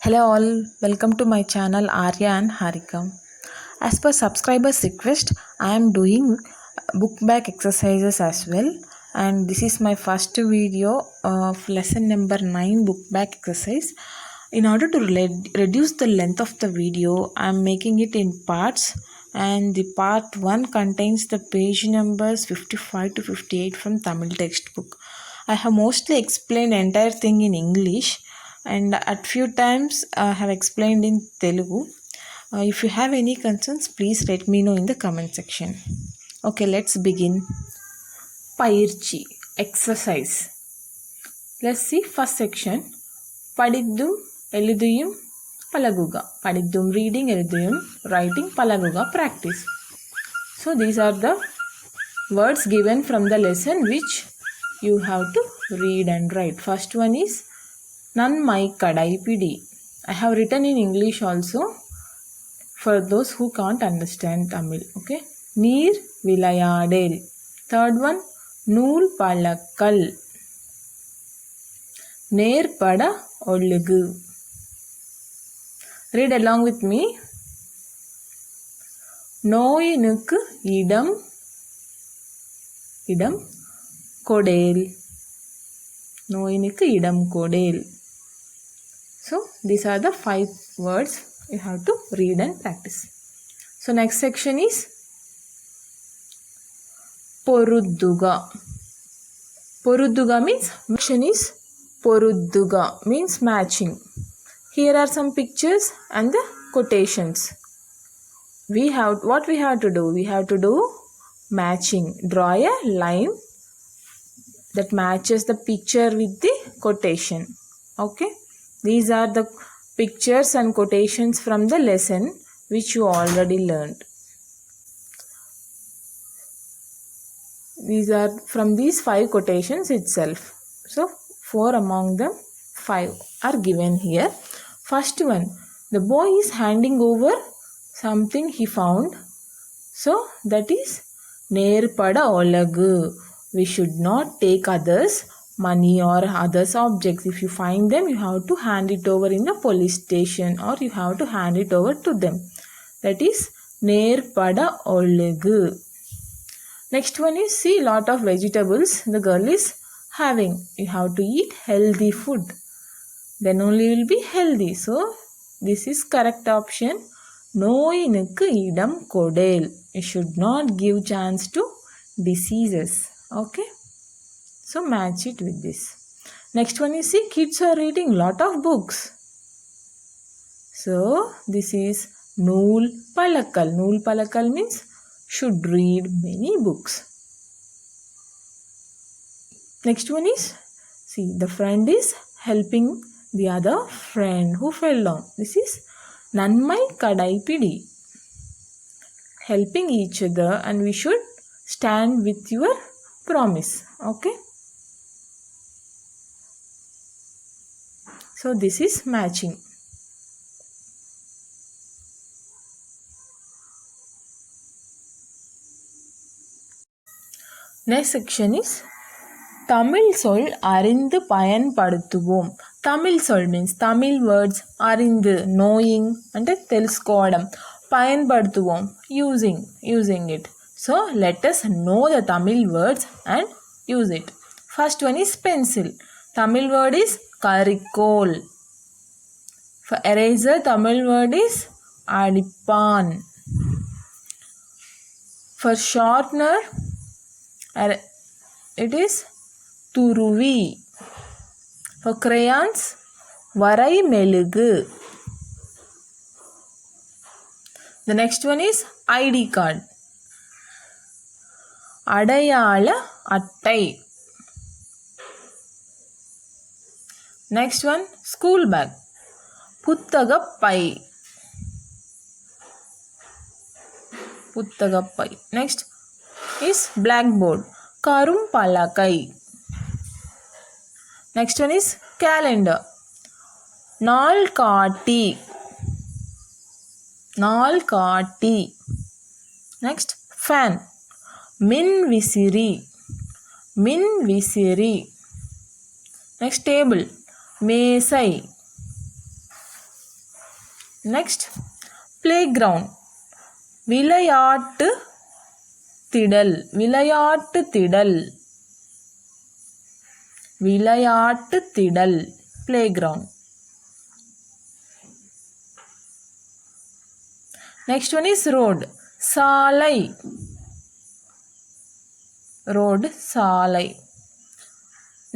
Hello all, welcome to my channel Arya and Harika. As per subscribers request, I am doing book back exercises as well, and this is my first video of lesson number 9 book back exercise. In order to reduce the length of the video, I am making it in parts, and the part 1 contains the page numbers 55 to 58 from Tamil textbook. I have mostly explained the entire thing in English, and at few times I have explained in Telugu. If you have any concerns, please let me know in the comment section. Okay, let's begin. Payirchi, exercise. Let's see first section. Padiddum, eludiyum, palaguga. Padiddum, reading, eludiyum, writing, palaguga, practice. So these are the words given from the lesson which you have to read and write. First one is Nanmai Kadaipidi. I have written in English also for those who can't understand Tamil. Okay. Neer Vilayadel. Third one, Nool Palakkal. Ner Pada Olugu. Read along with me. Noyinukku idam kodel. Noyinukku idam kodel. So these are the 5 words you have to read and practice. So next section is Porudduga. Porudduga means Porudduga means matching. Here are some pictures and the quotations. What we have to do? We have to do matching. Draw a line that matches the picture with the quotation. Okay. These are the pictures and quotations from the lesson which you already learned. These are from these 5 quotations itself. So 4 among them 5 are given here. First one, the boy is handing over something he found. So that is Nerpada Olagu. We should not take others' money or others' objects. If you find them, you have to hand it over in the police station or you have to hand it over to them. That is Nerpada Olagu. Next one is, see, lot of vegetables the girl is having. You have to eat healthy food. Then only you will be healthy. So this is correct option. Noyinukku idam kodel. You should not give chance to diseases. Okay. So match it with this. Next one is, see, kids are reading lot of books. So this is Nool Palakal. Nool Palakal means should read many books. Next one is, see, the friend is helping the other friend who fell down. This is Nanmai Kadaipidi. Helping each other, and we should stand with your promise. Okay. So this is matching. Next section is Tamil Sol Arindu Payanpaduthuvom. Tamil Sol means Tamil words Arindu, knowing, and Telskoadam. Payanpaduthuvom, using it. So let us know the Tamil words and use it. First one is pencil. Tamil word is Karikol. For eraser, Tamil word is Adipan. For shortener, it is Turuvi. For crayons, Varai Melugu. The next one is ID card. Adayala Attai. Next one, school bag. Puttagappai. Puttagappai. Next is blackboard. Karum Palakai. Next one is calendar. Nalkati. Nalkati. Next, fan. Min Visiri. Min Visiri. Next, table. Mesai. Next, playground. விளையாட்டு திடல். விளையாட்டு திடல். விளையாட்டு திடல். Playground. Next one is road. சாலை. Road, சாலை.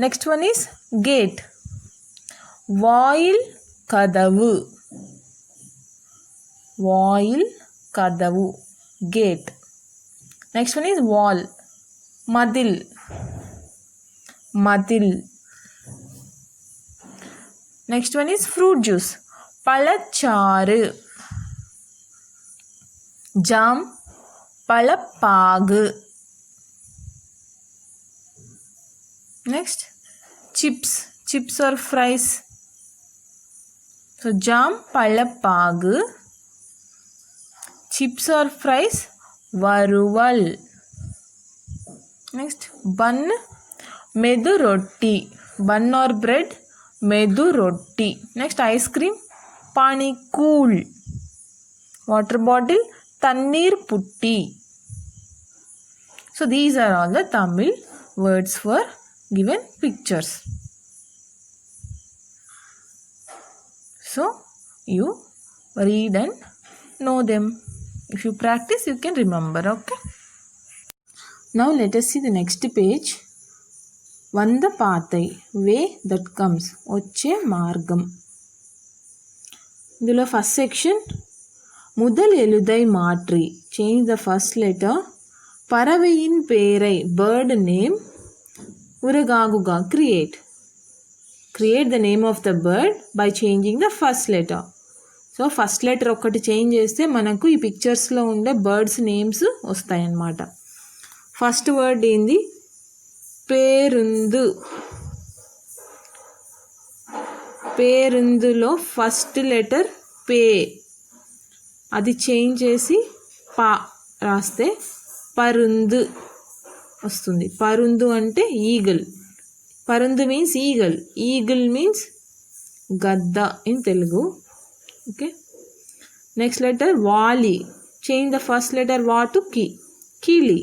Next one is gate. வாயில் கதவு. வாயில் கதவு. Gate. Next one is wall. மதில். மதில். Next one is fruit juice. பழச்சாறு. Jam. பழப்பாகு. Next, chips. Chips or fries. So jam, palapagu. Chips or fries, varuval. Next, bun, medu roti. Bun or bread, medu roti. Next, ice cream, pani cool. Water bottle, tannir putti. So these are all the Tamil words for given pictures. So you read and know them. If you practice, you can remember. Okay. Now let us see the next page. Vanda Pathai, way that comes. Oche Margam. Idhula first section. Mudal eludai matri. Change the first letter. Paravayin perai. Bird name. Uragaguga. Create the name of the bird by changing the first letter. So first letter ఒకటి change చేస్తే మనకు ఈ పిక్చర్స్లో ఉండే birds names వస్తాయి అన్నమాట. First word ఏంది? పేరుందు. పేరుందులో ఫస్ట్ లెటర్ పే, అది చేంజ్ చేసి పా రాస్తే పరుందు వస్తుంది. పరుందు అంటే ఈగల్. పరుందు మీన్స్ ఈగల్. ఈగల్ మీన్స్ గద్ద in Telugu. Okay. Next letter వాలి. చేంజ్ ద ఫస్ట్ లెటర్ వా టు కి. కిలి.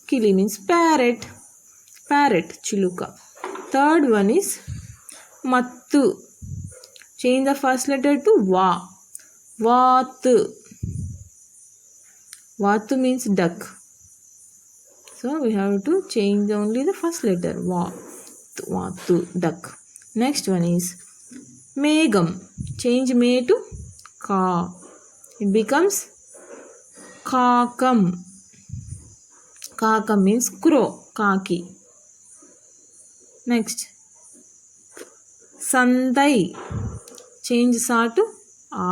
కిలి మీన్స్ ప్యారెట్. ప్యారెట్ చిలుక. థర్డ్ వన్ ఈస్ మత్తు. Change the first letter to వా. వాతు. వాతు means duck. So we have to change only the first letter. Vatu, duck. Next one is Megam. Change me to ka. It becomes kakam. Kakam means crow. Kaki. Next. Sandai. Change sa to a.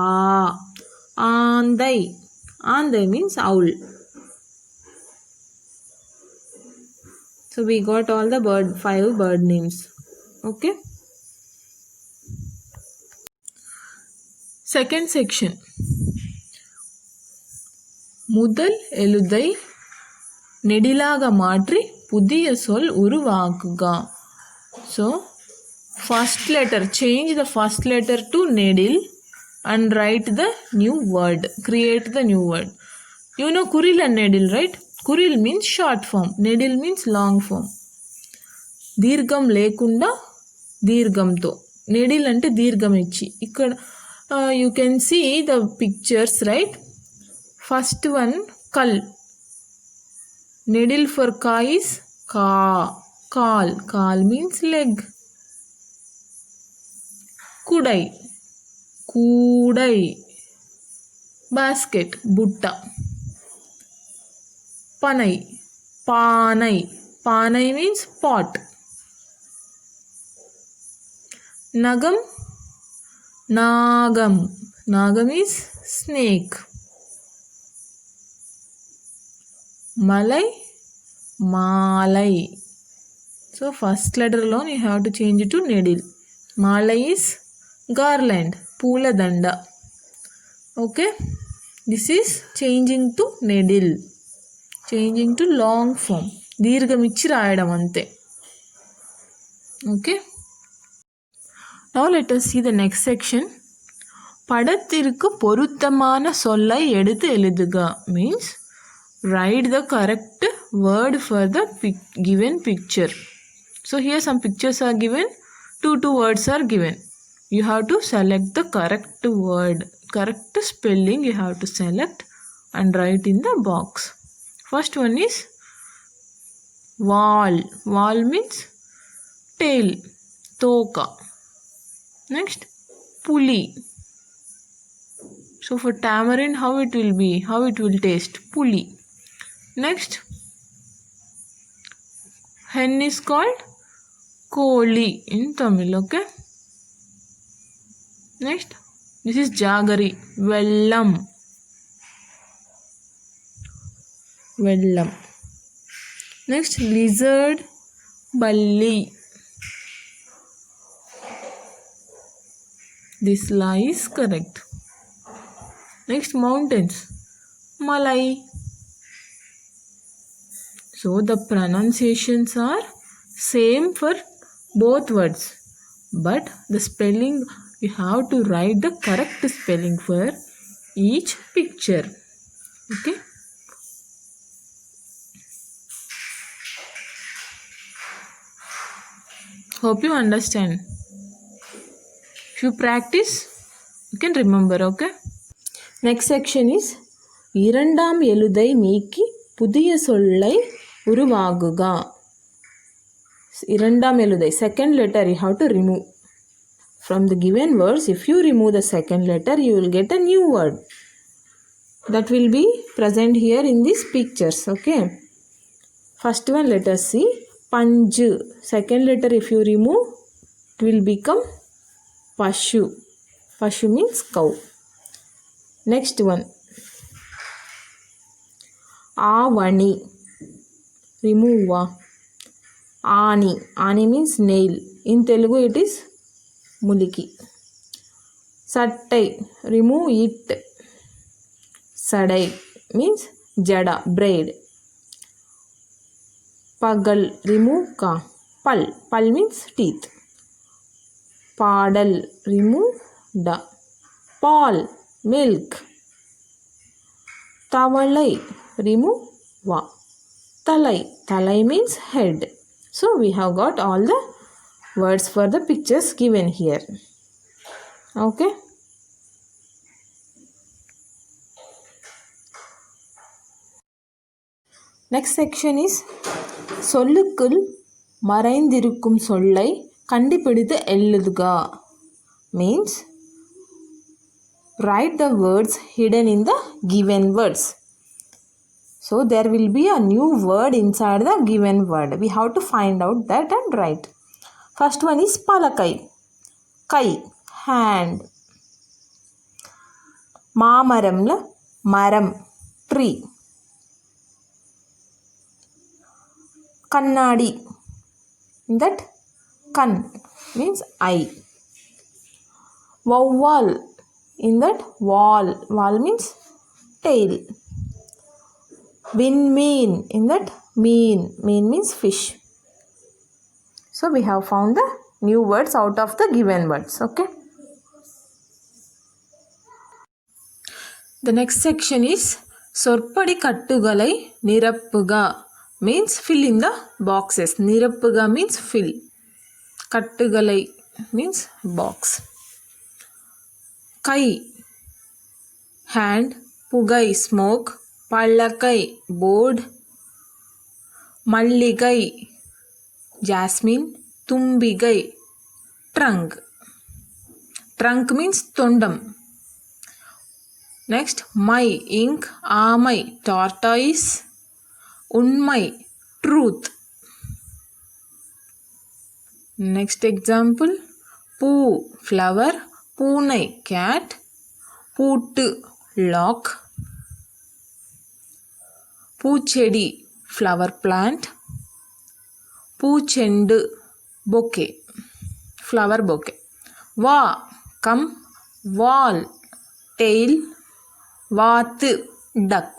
Andai. Andai means owl. So we got all the 5 bird names. Okay. Second section. Mudal eludai nedilaga matri pudiya sol uruvakuga. So first letter, change the first letter to nedil and write the new word. Create the new word. You know kuril and nedil, right? Kuril means short form. Nedil means long form. దీర్ఘం లేకుండా దీర్ఘంతో. Needle అంటే దీర్ఘం ఇచ్చి. ఇక్కడ you can see the pictures, right? First one కల్. నెడిల్ for కా is కా. కాల్. కాల్ మీన్స్ లెగ్. కుడై. కూడై. బాస్కెట్ బుట్ట. Panai. Panai. Panai means pot. Nagam. Nagam. Nagam is snake. Malai. Malai. So first letter alone you have to change it to nedil. Malai is garland. Pula danda. Okay. This is changing to nedil. Changing to long form. దీర్ఘం ఇచ్చి రాయడం అంతే. Okay. Now let us see the next section. படத்திற்கு பொருத்தமான சொல்லை எடுத்து எழுதுக means write the correct word for the given picture. So here some pictures are given, two words are given. You have to select the correct word, correct spelling you have to select and write in the box. First one is wall. Wall means tail, toka. Next, puli. So for tamarind, how it will be? How it will taste? Puli. Next, hen is called koli in Tamil. Okay. Next, this is jagari. Vellam. Vellam. Next, lizard. Balli. This lie is correct. Next, mountains. Malai. So the pronunciations are same for both words, but the spelling you have to write the correct spelling for each picture. Okay. Hope you understand. If you practice, you can remember. Okay. Next section is இரண்டாம் எழுதை நீக்கி புதிய சொல்லை உருவாகுக. இரண்டாம் எழுதை, second letter you have to remove. From the given words, if you remove the second letter, you will get a new word. That will be present here in these pictures. Okay. First one, let us see. Panju. Second letter if you remove, it will become Pashu. Pashu means cow. Next one. Avani. Remove va. Ani. Ani means nail. In Telugu it is muliki. Sattai. Remove it. Sadai means jada, braid. Pagal. Remove ka. Pal. Pal means teeth. Padal. Remove da. Paul. Milk. Tavalai. Remove va. Talai. Talai means head. So we have got all the words for the pictures given here. Okay. Next section is சொல்லுக்குள் மறைந்திருக்கும் சொல்லை கண்டுபிடித்து எழுதுக. Means write the words hidden in the given words. So there will be a new word inside the given word. We have to find out that and write. First one is palakai. Kai, hand. Maamaramla, maram, tree. Kannadi. That kan means eye. Vowal. In that wall. Wall means tail. Windmean. In that mean. Mean means fish. So we have found the new words out of the given words. Okay. The next section is சொற்படி கட்டுகளை நிரப்புக. Means fill in the boxes. நிரப்புக means fill. கட்டுகளை means box. Kai, hand. Pugai, smoke. Pallakai, board. Malligai, jasmine. Tumbigai, trunk. Trunk means tondam. Next, mai, ink. Amai, tortoise. Unmai, truth. Next example, poo, flower. Poonai, cat. Pootu, lock. Poochedi, flower plant. Poochendu, bouquet, flower bouquet. Va, come. Wall, tail. Vaatu, duck.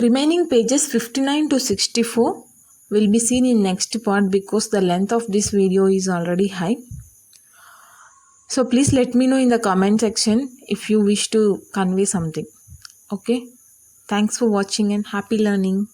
Remaining pages 59 to 64 will be seen in next part because the length of this video is already high. So please let me know in the comment section if you wish to convey something. Okay. Thanks for watching and happy learning.